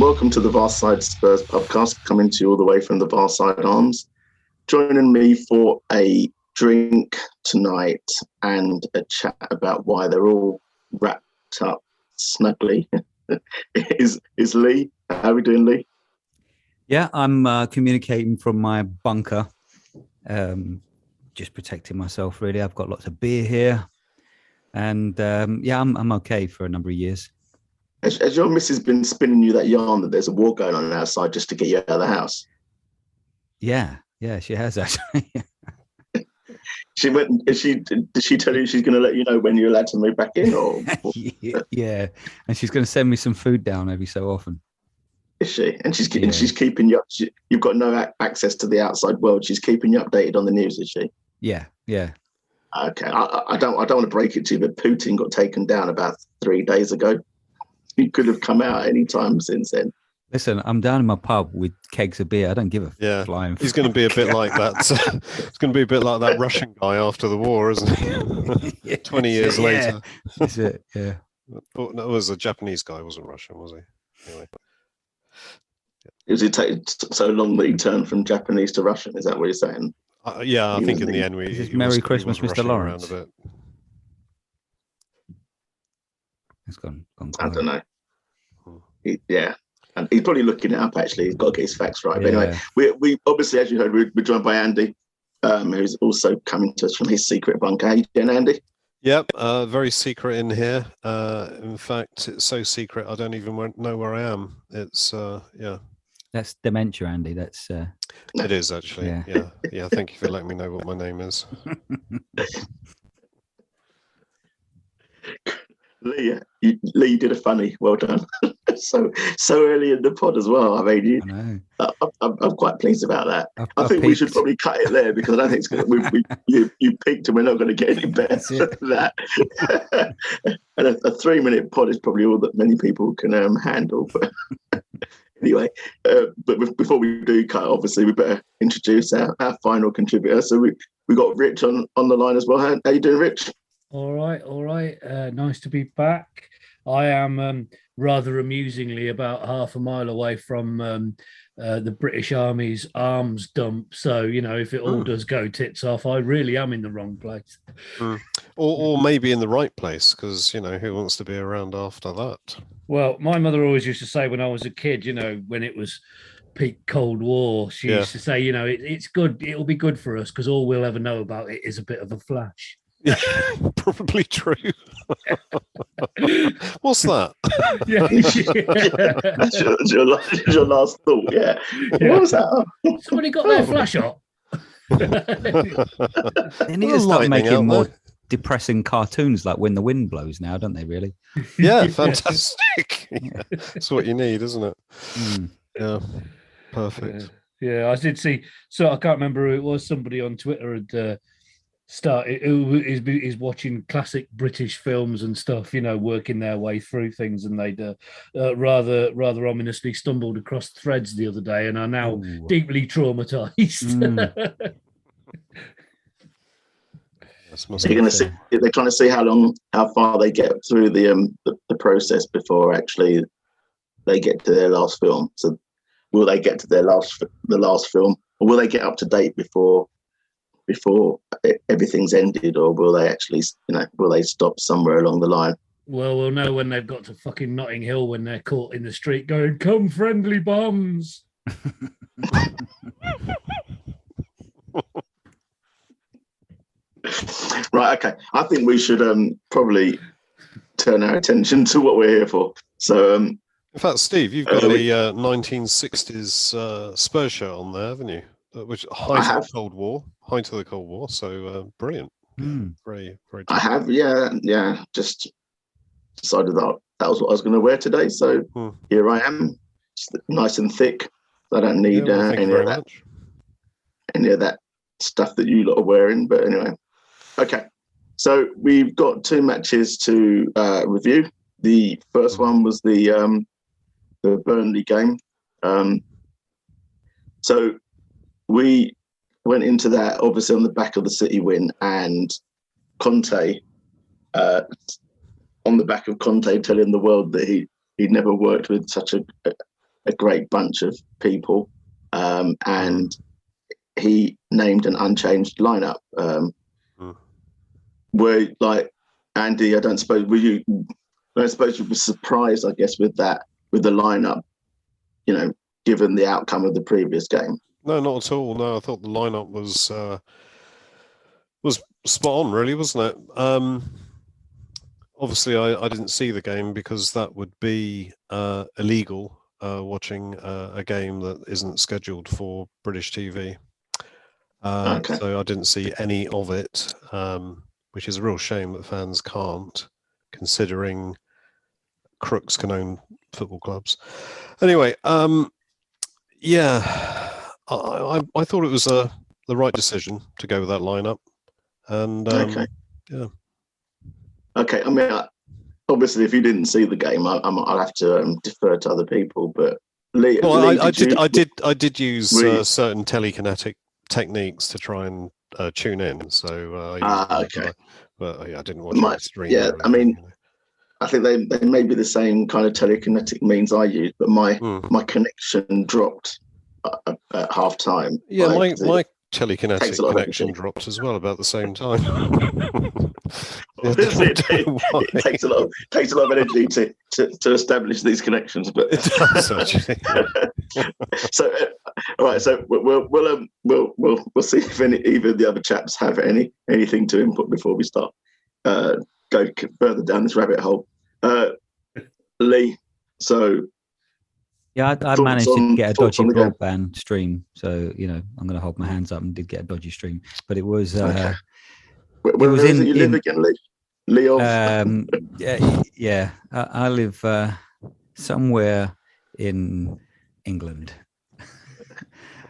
welcome to the Varside Spurs podcast, coming to you all the way from the Varside Arms. Joining me for a drink tonight and a chat about why they're all wrapped up snugly is Lee. How are we doing, Lee? Yeah, I'm communicating from my bunker, just protecting myself, really. I've got lots of beer here, and I'm okay for a number of years. Has your missus been spinning you that yarn that there's a war going on outside just to get you out of the house? Yeah, she has actually. Did she tell you she's going to let you know when you're allowed to move back in? Or yeah, and she's going to send me some food down every so often. Is she? And she's keeping you up. You've got no access to the outside world. She's keeping you updated on the news, is she? Yeah. Okay, I don't want to break it to you, but Putin got taken down about 3 days ago. He could have come out any time since then. Listen, I'm down in my pub with kegs of beer. I don't give a flying. He's going to be a bit like that. It's going to be a bit like that Russian guy after the war, isn't he? 20 years later. That's it. Yeah. Oh, no, it was a Japanese guy. Wasn't Russian, was he? Anyway. Does it take so long that he turned from Japanese to Russian? Is that what you're saying? I think in the end Merry Christmas, Mr. Lawrence. It's gone I don't know. And he's probably looking it up, actually. He's got to get his facts right. But anyway, we obviously, as you heard, we're joined by Andy, who's also coming to us from his secret bunker. How you doing, Andy? Yep, very secret in here. In fact, it's so secret I don't even know where I am. It's That's dementia, Andy. That's it is actually. Yeah. Thank you for letting me know what my name is. Lee did a funny. Well done. so early in the pod as well. I mean, I'm quite pleased about that. I think we should probably cut it there because I don't think it's going to. You peaked and we're not going to get any better than that. And a 3-minute pod is probably all that many people can handle. But anyway, but before we do cut, obviously we better introduce our final contributor. So we got Rich on the line as well. How you doing, Rich? All right. Nice to be back. I am rather amusingly about half a mile away from the British Army's arms dump. So, if it all does go tits off, I really am in the wrong place. Or maybe in the right place, because, who wants to be around after that? Well, my mother always used to say when I was a kid, when it was peak Cold War, she used to say, it's good. It'll be good for us because all we'll ever know about it is a bit of a flash. Yeah, probably true. What's that? That's your last thought. Yeah. What was that? Somebody got their flash up. They need to start making more depressing cartoons like When the Wind Blows now, don't they, really? Yeah, fantastic. That's what you need, isn't it? Yeah, perfect. Yeah, I did see. So I can't remember who it was. Somebody on Twitter had started who is watching classic British films and stuff, working their way through things, and they'd rather ominously stumbled across threads the other day and are now deeply traumatized. They're trying to see how far they get through the process before actually they get to their last film. So will they get to the last film, or will they get up to date before everything's ended, or will they actually, will they stop somewhere along the line? Well, we'll know when they've got to fucking Notting Hill when they're caught in the street going, "Come, friendly bombs." Right, okay. I think we should probably turn our attention to what we're here for. So, in fact, Steve, you've got the 1960s Spurs shirt on there, haven't you? Which height of the Cold War. So brilliant. Very, very. I have, yeah. Just decided that was what I was going to wear today. So here I am, just nice and thick. I don't need any of that stuff that you lot are wearing. But anyway, okay. So we've got 2 matches to review. The first one was the Burnley game. So we went into that obviously on the back of the City win, and Conte, on the back of Conte telling the world that he'd never worked with such a a great bunch of people, and he named an unchanged lineup. Were like Andy, I don't suppose you were surprised, I guess, with the lineup, given the outcome of the previous game. No, not at all. No, I thought the lineup was spot on, really, wasn't it? Obviously, I didn't see the game because that would be illegal, watching a game that isn't scheduled for British TV. Okay. So I didn't see any of it, which is a real shame that fans can't, considering crooks can own football clubs. Anyway, yeah, I thought it was the right decision to go with that lineup. And okay. Yeah. Okay, I mean, obviously, if you didn't see the game, I'll have to defer to other people. But Lee, I did use certain telekinetic techniques to try and tune in. So okay, but I didn't watch my stream. Yeah, I mean, I think they may be the same kind of telekinetic means I use, but my connection dropped at half time. Yeah, my telekinetic connection dropped as well about the same time. It takes a lot of energy to establish these connections, but it does actually. So all right, so we'll see if either of the other chaps have anything to input before we start go further down this rabbit hole. Lee, so yeah, I managed to get a dodgy broadband stream, so I'm going to hold my hands up and did get a dodgy stream, but it was. Okay. Where was it you live again, Lee? Leo? Yeah. I live somewhere in England.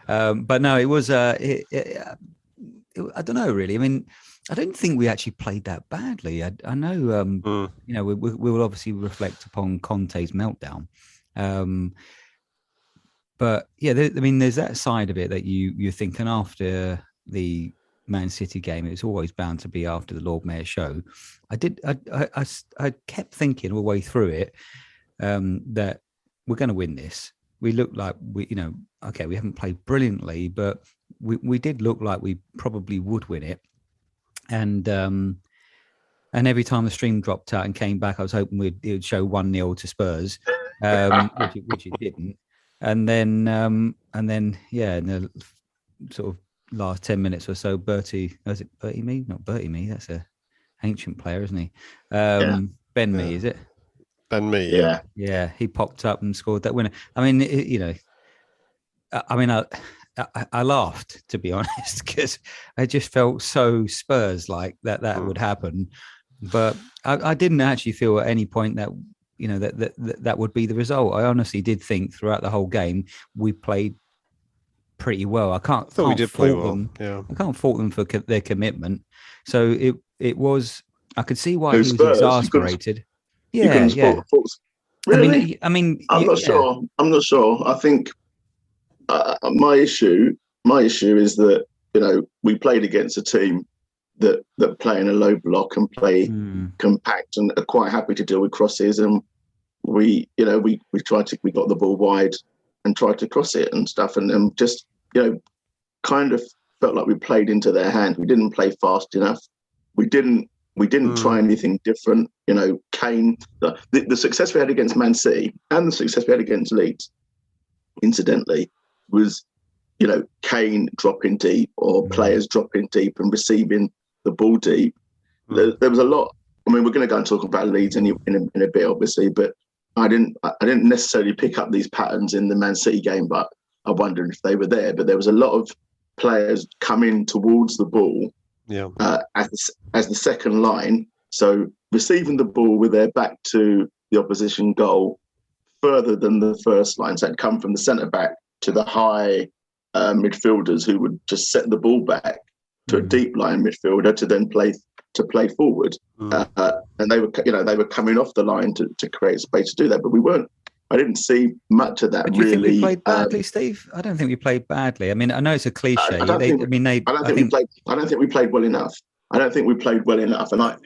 But no, it was. I don't know, really. I mean, I don't think we actually played that badly. I know, we will obviously reflect upon Conte's meltdown. But yeah, there's that side of it that you're thinking after the Man City game. It's always bound to be after the Lord Mayor show. I kept thinking all the way through it that we're going to win this. We look like we haven't played brilliantly, but we did look like we probably would win it. And every time the stream dropped out and came back, I was hoping it would show 1-0 to Spurs, which it didn't. And then yeah, in the sort of last 10 minutes or so, Bertie Mee? Not Bertie Mee, that's a ancient player, isn't he? Ben Mee, is it? Ben Mee, yeah. Yeah, he popped up and scored that winner. I mean, I laughed, to be honest, because I just felt so Spurs like that would happen. But I didn't actually feel at any point that that would be the result. I honestly did think throughout the whole game we played pretty well. I can't fault them. Yeah, I can't fault them for their commitment. So it was. I could see why he was exasperated. Yeah. Really? I mean, I'm not sure. I think my issue is that we played against a team that play in a low block and play compact and are quite happy to deal with crosses, and we got the ball wide and tried to cross it and stuff, and just kind of felt like we played into their hand. We didn't play fast enough. We didn't try anything different. Kane, the success we had against Man City and the success we had against Leeds, incidentally, was Kane dropping deep or players dropping deep and receiving the ball deep. There was a lot. I mean, we're going to go and talk about Leeds in a bit, obviously, but I didn't necessarily pick up these patterns in the Man City game, but I wondered if they were there. But there was a lot of players coming towards the ball as the second line, so receiving the ball with their back to the opposition goal further than the first line. So it'd come from the centre back to the high midfielders who would just set the ball back to a deep line midfielder to then play forward. And they were coming off the line to create space to do that, but we weren't. I didn't see much of that. Do you think we played badly, Steve? I don't think we played badly. I mean, I know it's a cliche. I don't think we played well enough. I don't think we played well enough, and I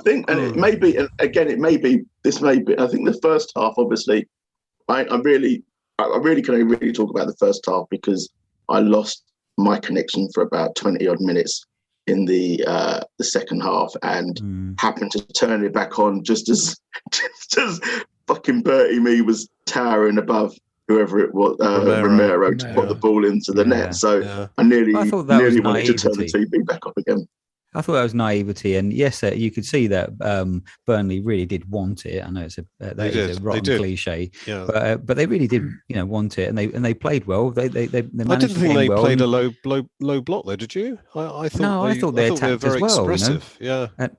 think, and it may be, and again, I think the first half, obviously, I I really can only really talk about the first half because I lost my connection for about 20 odd minutes in the second half and happened to turn it back on just as fucking Bertie me was towering above whoever it was, Romero to put the ball into the net. So I nearly wanted to turn the TV back up again. I thought that was naivety, and yes, you could see that Burnley really did want it. I know it's a rotten cliche, but they really did, want it, and they played well. They managed. I didn't think they played a low block though. Did you? I thought they attacked very as well. Expressive.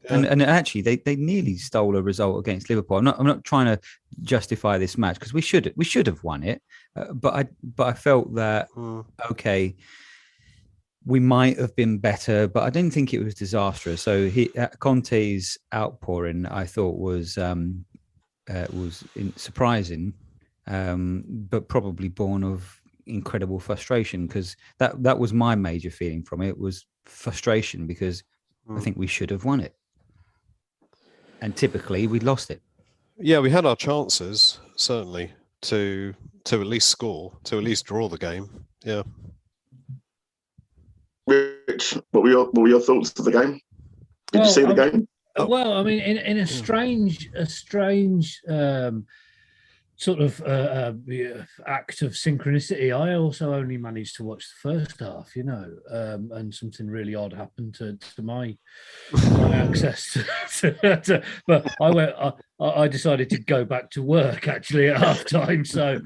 And actually, they nearly stole a result against Liverpool. I'm not trying to justify this match because we should have won it, but I felt that okay. We might have been better, but I didn't think it was disastrous. So Conte's outpouring, I thought, was surprising, but probably born of incredible frustration because that was my major feeling from it was frustration because I think we should have won it, and typically we lost it. Yeah, we had our chances certainly to at least score, to at least draw the game. Yeah. Rich, what were your thoughts of the game? Did you see the game? Well, I mean, in a strange sort of act of synchronicity, I also only managed to watch the first half, and something really odd happened to my access but I decided to go back to work actually at half time. So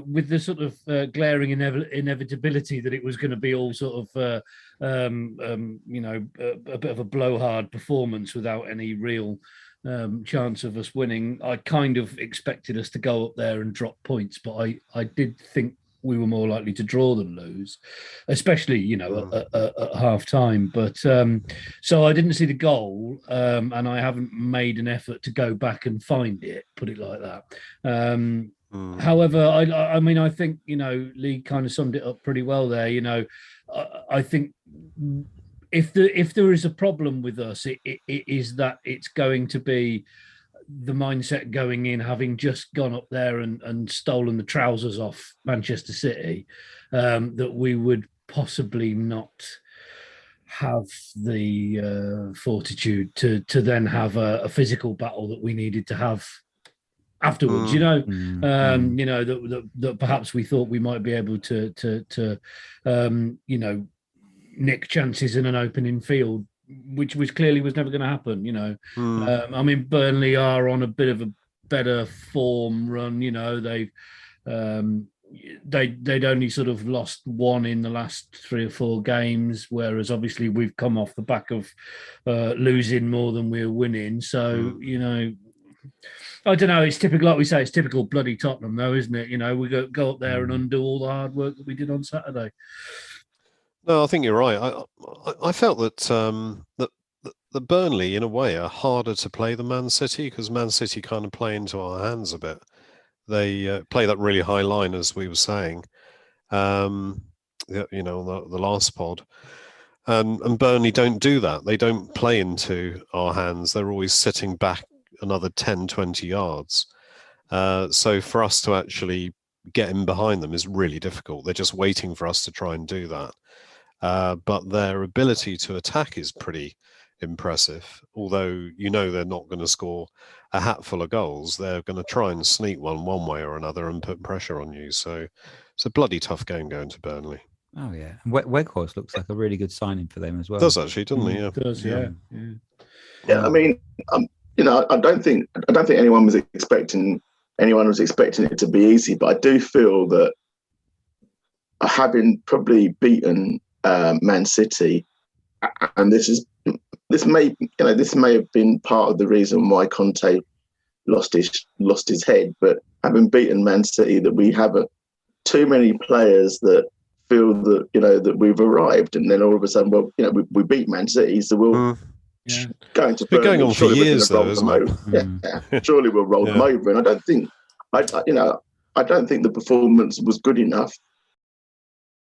with the sort of glaring inevitability that it was going to be all sort of a bit of a blowhard performance without any real chance of us winning, I kind of expected us to go up there and drop points, but I did think we were more likely to draw than lose, especially at half time. But so I didn't see the goal, and I haven't made an effort to go back and find it. Put it like that. However, I mean, I think Lee kind of summed it up pretty well there. I think if there is a problem with us, it is that it's going to be the mindset going in, having just gone up there and stolen the trousers off Manchester City, that we would possibly not have the fortitude to then have a physical battle that we needed to have afterwards. That perhaps we thought we might be able to nick chances in an opening field, which clearly was never going to happen. I mean, Burnley are on a bit of a better form run. They'd only sort of lost one in the last 3 or 4 games, whereas obviously we've come off the back of losing more than we're winning. So I don't know. It's typical, like we say, it's typical bloody Tottenham, though, isn't it? We go up there and undo all the hard work that we did on Saturday. No, I think you're right. I felt that that Burnley, in a way, are harder to play than Man City because Man City kind of play into our hands a bit. They play that really high line, as we were saying, the last pod. And Burnley don't do that. They don't play into our hands. They're always sitting back another 10, 20 yards. So for us to actually get in behind them is really difficult. They're just waiting for us to try and do that. But their ability to attack is pretty impressive. Although they're not going to score a hatful of goals, they're going to try and sneak one way or another and put pressure on you. So it's a bloody tough game going to Burnley. Oh yeah, Weghorst looks like a really good signing for them as well. Does actually, doesn't he? Yeah, it does. Yeah. I mean, I don't think anyone was expecting it to be easy, but I do feel that having probably beaten Man City, and this may have been part of the reason why Conte lost his head. But having beaten Man City, that we have too many players that feel that that we've arrived, and then all of a sudden, we beat Man City, so we'll go into. Been going on for years, though, isn't it? Surely we'll roll them over, and I don't think the performance was good enough